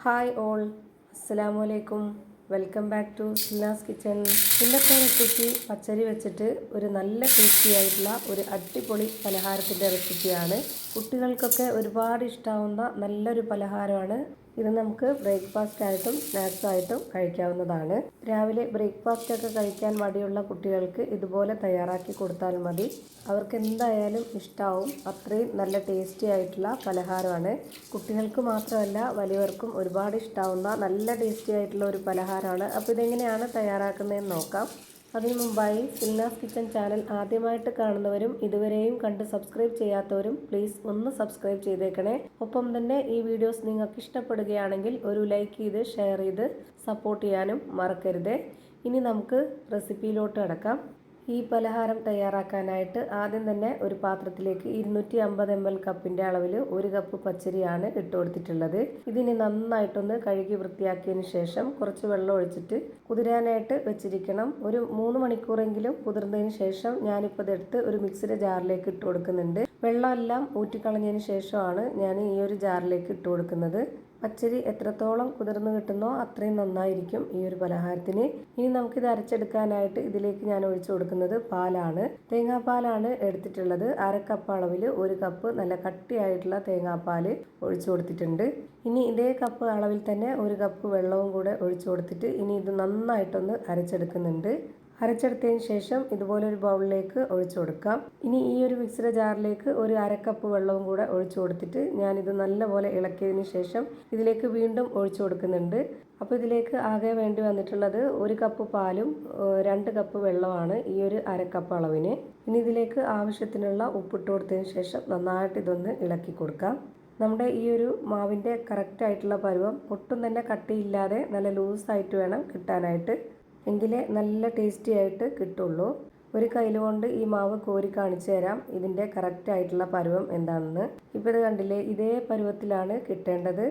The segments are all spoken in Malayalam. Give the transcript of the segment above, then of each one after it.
ഹായ് ഓൾ, അസ്സലാമു അലൈക്കും. Welcome back to Silna's kitchen. ഇന്നത്തെ റെസിപ്പി പച്ചരി വെച്ചിട്ട് ഒരു നല്ല ടേസ്റ്റി ആയിട്ടുള്ള ഒരു അടിപൊളി പലഹാരത്തിൻ്റെ റെസിപ്പിയാണ്. കുട്ടികൾക്കൊക്കെ ഒരുപാട് ഇഷ്ടമാവുന്ന നല്ലൊരു പലഹാരമാണ്. ഇത് നമുക്ക് ബ്രേക്ക്ഫാസ്റ്റ് ആയിട്ടും സ്നാക്സ് ആയിട്ടും കഴിക്കാവുന്നതാണ്. രാവിലെ ബ്രേക്ക്ഫാസ്റ്റ് ഒക്കെ കഴിക്കാൻ മടിയുള്ള കുട്ടികൾക്ക് ഇതുപോലെ തയ്യാറാക്കി കൊടുത്താൽ മതി. അവർക്ക് എന്തായാലും ഇഷ്ടമാവും. അത്രയും നല്ല ടേസ്റ്റി ആയിട്ടുള്ള പലഹാരമാണ്. കുട്ടികൾക്ക് മാത്രമല്ല വലിയവർക്കും ഒരുപാട് ഇഷ്ടമാവുന്ന നല്ല ടേസ്റ്റി ആയിട്ടുള്ള ഒരു പലഹാരമാണ്. അപ്പോൾ ഇതെങ്ങനെയാണ് തയ്യാറാക്കുന്നതെന്ന് നോക്കാം. അതിനു മുമ്പായി സിൽനാസ് കിച്ചൺ ചാനൽ ആദ്യമായിട്ട് കാണുന്നവരും ഇതുവരെയും കണ്ട് സബ്സ്ക്രൈബ് ചെയ്യാത്തവരും പ്ലീസ് ഒന്ന് സബ്സ്ക്രൈബ് ചെയ്തേക്കണേ. ഒപ്പം തന്നെ ഈ വീഡിയോസ് നിങ്ങൾക്ക് ഇഷ്ടപ്പെടുകയാണെങ്കിൽ ഒരു ലൈക്ക് ചെയ്ത് ഷെയർ ചെയ്ത് സപ്പോർട്ട് ചെയ്യാനും മറക്കരുത്. ഇനി നമുക്ക് റെസിപ്പിയിലോട്ട് കടക്കാം. ഈ പലഹാരം തയ്യാറാക്കാനായിട്ട് ആദ്യം തന്നെ ഒരു പാത്രത്തിലേക്ക് 250 ml കപ്പിൻ്റെ അളവിൽ 1 കപ്പ് പച്ചരിയാണ് ഇട്ട് കൊടുത്തിട്ടുള്ളത്. ഇതിന് നന്നായിട്ടൊന്ന് കഴുകി വൃത്തിയാക്കിയതിന് ശേഷം കുറച്ച് വെള്ളം ഒഴിച്ചിട്ട് കുതിരാനായിട്ട് വെച്ചിരിക്കണം. ഒരു 3 മണിക്കൂറെങ്കിലും കുതിർന്നതിന് ശേഷം ഞാനിപ്പോൾ ഇതെടുത്ത് ഒരു മിക്സിയുടെ ജാറിലേക്ക് ഇട്ട് കൊടുക്കുന്നുണ്ട്. വെള്ളമെല്ലാം ഊറ്റിക്കളഞ്ഞതിന് ശേഷമാണ് ഞാൻ ഈ ഒരു ജാറിലേക്ക് ഇട്ട് കൊടുക്കുന്നത്. പച്ചരി എത്രത്തോളം കുതിർന്ന് കിട്ടുന്നോ അത്രയും നന്നായിരിക്കും ഈ ഒരു പലഹാരത്തിന്. ഇനി നമുക്കിത് അരച്ചെടുക്കാനായിട്ട് ഇതിലേക്ക് ഞാൻ ഒഴിച്ചു കൊടുക്കുന്നത് പാലാണ്. തേങ്ങാപ്പാലാണ് എടുത്തിട്ടുള്ളത്. 1/2 കപ്പ് അളവിൽ 1 കപ്പ് നല്ല കട്ടിയായിട്ടുള്ള തേങ്ങാപ്പാൽ ഒഴിച്ചു കൊടുത്തിട്ടുണ്ട്. ഇനി ഇതേ കപ്പ് അളവിൽ തന്നെ 1 കപ്പ് വെള്ളവും കൂടെ ഒഴിച്ചു കൊടുത്തിട്ട് ഇനി ഇത് നന്നായിട്ടൊന്ന് അരച്ചെടുക്കുന്നുണ്ട്. അരച്ചെടുത്തതിന് ശേഷം ഇതുപോലെ ഒരു ബൗളിലേക്ക് ഒഴിച്ചു കൊടുക്കാം. ഇനി ഈ ഒരു മിക്സിയുടെ ജാറിലേക്ക് ഒരു 1/2 കപ്പ് വെള്ളവും കൂടെ ഒഴിച്ചു കൊടുത്തിട്ട് ഞാനിത് നല്ലപോലെ ഇളക്കിയതിന് ശേഷം ഇതിലേക്ക് വീണ്ടും ഒഴിച്ചു കൊടുക്കുന്നുണ്ട്. അപ്പോൾ ഇതിലേക്ക് ആകെ വേണ്ടി വന്നിട്ടുള്ളത് 1 കപ്പ് പാലും 2 കപ്പ് വെള്ളമാണ് ഈ ഒരു 1/2 കപ്പ് അളവിന്. ഇനി ഇതിലേക്ക് ആവശ്യത്തിനുള്ള ഉപ്പിട്ട് കൊടുത്തതിന് ശേഷം നന്നായിട്ട് ഇതൊന്ന് ഇളക്കി കൊടുക്കാം. നമ്മുടെ ഈ ഒരു മാവിൻ്റെ കറക്റ്റായിട്ടുള്ള പരുവം ഒട്ടും തന്നെ കട്ടിയില്ലാതെ നല്ല ലൂസായിട്ട് വേണം കിട്ടാനായിട്ട്. എങ്കിലേ നല്ല ടേസ്റ്റി ആയിട്ട് കിട്ടുള്ളൂ. ഒരു കയ്യിൽ കൊണ്ട് ഈ മാവ് കോരി കാണിച്ചു തരാം ഇതിൻ്റെ കറക്റ്റായിട്ടുള്ള പരുവം എന്താണെന്ന്. ഇപ്പോൾ ഇത് കണ്ടില്ലേ, ഇതേ പരുവത്തിലാണ് കിട്ടേണ്ടത്.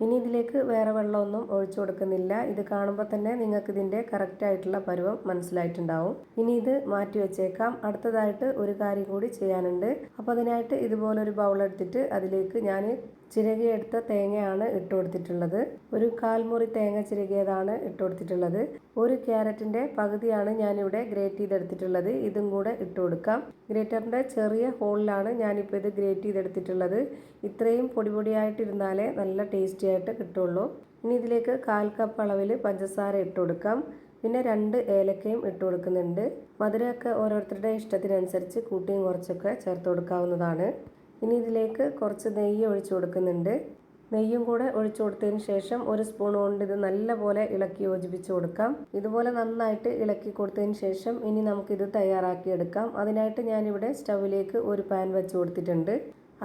ഇനി ഇതിലേക്ക് വേറെ വെള്ളമൊന്നും ഒഴിച്ചു കൊടുക്കുന്നില്ല. ഇത് കാണുമ്പോൾ തന്നെ നിങ്ങൾക്ക് ഇതിൻ്റെ കറക്റ്റായിട്ടുള്ള പരുവം മനസ്സിലായിട്ടുണ്ടാവും. ഇനി ഇത് മാറ്റി വെച്ചേക്കാം. അടുത്തതായിട്ട് ഒരു കാര്യം കൂടി ചെയ്യാനുണ്ട്. അപ്പോൾ അതിനായിട്ട് ഇതുപോലൊരു ബൗൾ എടുത്തിട്ട് അതിലേക്ക് ഞാൻ ചിരകിയെടുത്ത തേങ്ങയാണ് ഇട്ട് കൊടുത്തിട്ടുള്ളത്. ഒരു 1/4 മുറി തേങ്ങ ചിരകിയതാണ് ഇട്ട് കൊടുത്തിട്ടുള്ളത്. 1 ക്യാരറ്റിൻ്റെ പകുതിയാണ് ഞാനിവിടെ ഗ്രേറ്റ് ചെയ്തെടുത്തിട്ടുള്ളത്. ഇതും കൂടെ ഇട്ട് കൊടുക്കാം. ഗ്രേറ്ററിൻ്റെ ചെറിയ ഹോളിലാണ് ഞാനിപ്പോൾ ഇത് ഗ്രേറ്റ് ചെയ്തെടുത്തിട്ടുള്ളത്. ഇത്രയും പൊടിയായിട്ടിരുന്നാലേ നല്ല ടേസ്റ്റി ആയിട്ട് കിട്ടുള്ളൂ. ഇനി ഇതിലേക്ക് 1/4 കപ്പ് അളവിൽ പഞ്ചസാര ഇട്ട് കൊടുക്കാം. പിന്നെ 2 ഏലക്കയും ഇട്ട് കൊടുക്കുന്നുണ്ട്. മധുരമൊക്കെ ഓരോരുത്തരുടെ ഇഷ്ടത്തിനനുസരിച്ച് കൂട്ടിയും കുറച്ചൊക്കെ ചേർത്ത് കൊടുക്കാവുന്നതാണ്. ഇനി ഇതിലേക്ക് കുറച്ച് നെയ്യ് ഒഴിച്ചു കൊടുക്കുന്നുണ്ട്. നെയ്യും കൂടെ ഒഴിച്ചു കൊടുത്തതിന് ശേഷം 1 സ്പൂൺ കൊണ്ട് ഇത് നല്ലപോലെ ഇളക്കി യോജിപ്പിച്ച് കൊടുക്കാം. ഇതുപോലെ നന്നായിട്ട് ഇളക്കി കൊടുത്തതിന് ശേഷം ഇനി നമുക്കിത് തയ്യാറാക്കിയെടുക്കാം. അതിനായിട്ട് ഞാനിവിടെ സ്റ്റൗവിലേക്ക് ഒരു പാൻ വെച്ച് കൊടുത്തിട്ടുണ്ട്.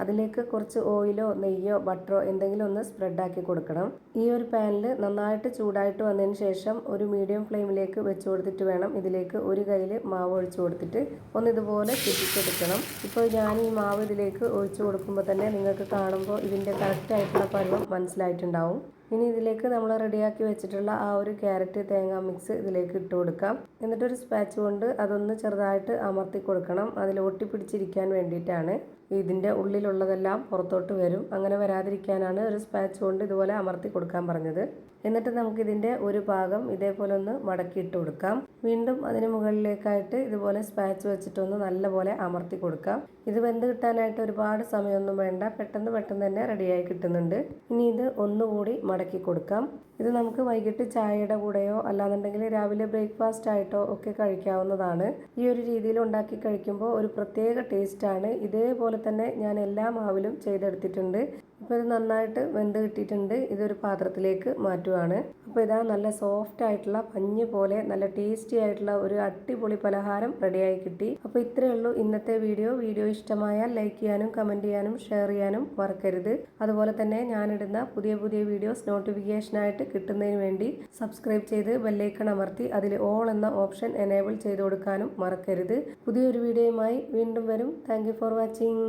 അതിലേക്ക് കുറച്ച് ഓയിലോ നെയ്യോ ബട്ടറോ എന്തെങ്കിലും ഒന്ന് സ്പ്രെഡാക്കി കൊടുക്കണം. ഈ ഒരു പാനിൽ നന്നായിട്ട് ചൂടായിട്ട് വന്നതിന് ശേഷം ഒരു മീഡിയം ഫ്ലെയിമിലേക്ക് വെച്ച് കൊടുത്തിട്ട് വേണം ഇതിലേക്ക് ഒരു കയ്യിൽ മാവ് ഒഴിച്ചു കൊടുത്തിട്ട് ഒന്ന് ഇതുപോലെ ചുറ്റിച്ചെടുക്കണം. ഇപ്പോൾ ഞാൻ ഈ മാവ് ഇതിലേക്ക് ഒഴിച്ചു കൊടുക്കുമ്പോൾ തന്നെ നിങ്ങൾക്ക് കാണുമ്പോൾ ഇതിൻ്റെ കറക്റ്റായിട്ടുള്ള പരുവം മനസ്സിലായിട്ടുണ്ടാവും. ഇനി ഇതിലേക്ക് നമ്മൾ റെഡിയാക്കി വെച്ചിട്ടുള്ള ആ ഒരു ക്യാരറ്റ് തേങ്ങ മിക്സ് ഇതിലേക്ക് ഇട്ട് കൊടുക്കാം. എന്നിട്ടൊരു സ്പാച്ച് കൊണ്ട് അതൊന്ന് ചെറുതായിട്ട് അമർത്തി കൊടുക്കണം. അതിൽ ഒട്ടിപ്പിടിച്ചിരിക്കാൻ വേണ്ടിയിട്ടാണ്. ഇതിൻ്റെ ഉള്ളിലുള്ളതെല്ലാം പുറത്തോട്ട് വരും. അങ്ങനെ വരാതിരിക്കാനാണ് ഒരു സ്പാച്ച് കൊണ്ട് ഇതുപോലെ അമർത്തി കൊടുക്കാൻ പറഞ്ഞത്. എന്നിട്ട് നമുക്കിതിൻ്റെ ഒരു ഭാഗം ഇതേപോലെ ഒന്ന് മടക്കി ഇട്ട് കൊടുക്കാം. വീണ്ടും അതിന് മുകളിലേക്കായിട്ട് ഇതുപോലെ സ്പാച്ച് വെച്ചിട്ടൊന്ന് നല്ലപോലെ അമർത്തി കൊടുക്കാം. ഇത് വെന്ത് കിട്ടാനായിട്ട് ഒരുപാട് സമയമൊന്നും വേണ്ട. പെട്ടെന്ന് തന്നെ റെഡിയായി കിട്ടുന്നുണ്ട്. ഇനി ഇത് ഒന്നുകൂടി മടക്കി കൊടുക്കാം. ഇത് നമുക്ക് വൈകിട്ട് ചായയുടെ കൂടെയോ അല്ലാന്നുണ്ടെങ്കിൽ രാവിലെ ബ്രേക്ക്ഫാസ്റ്റ് ആയിട്ടോ ഒക്കെ കഴിക്കാവുന്നതാണ്. ഈ ഒരു രീതിയിൽ ഉണ്ടാക്കി കഴിക്കുമ്പോൾ ഒരു പ്രത്യേക ടേസ്റ്റാണ്. ഇതേപോലെ തന്നെ ഞാൻ എല്ലാ മാവിലും ചെയ്തെടുത്തിട്ടുണ്ട്. ഇപ്പോൾ ഇത് നന്നായിട്ട് വെന്ത് കിട്ടിയിട്ടുണ്ട്. ഇതൊരു പാത്രത്തിലേക്ക് മാറ്റുവാണ്. അപ്പോൾ ഇതാ നല്ല സോഫ്റ്റ് ആയിട്ടുള്ള പഞ്ഞ് പോലെ നല്ല ടേസ്റ്റി ആയിട്ടുള്ള ഒരു അടിപൊളി പലഹാരം റെഡിയായി കിട്ടി. അപ്പോൾ ഇത്രയേ ഉള്ളൂ ഇന്നത്തെ വീഡിയോ ഇഷ്ടമായാൽ ലൈക്ക് ചെയ്യാനും കമൻറ്റ് ചെയ്യാനും ഷെയർ ചെയ്യാനും മറക്കരുത്. അതുപോലെ തന്നെ ഞാനിടുന്ന പുതിയ വീഡിയോസ് നോട്ടിഫിക്കേഷനായിട്ട് കിട്ടുന്നതിന് വേണ്ടി സബ്സ്ക്രൈബ് ചെയ്ത് ബെല്ലൈക്കൺ അമർത്തി അതിൽ ഓൾ എന്ന ഓപ്ഷൻ എനേബിൾ ചെയ്ത് കൊടുക്കാനും മറക്കരുത്. പുതിയൊരു വീഡിയോയുമായി വീണ്ടും വരും. Thank you for watching.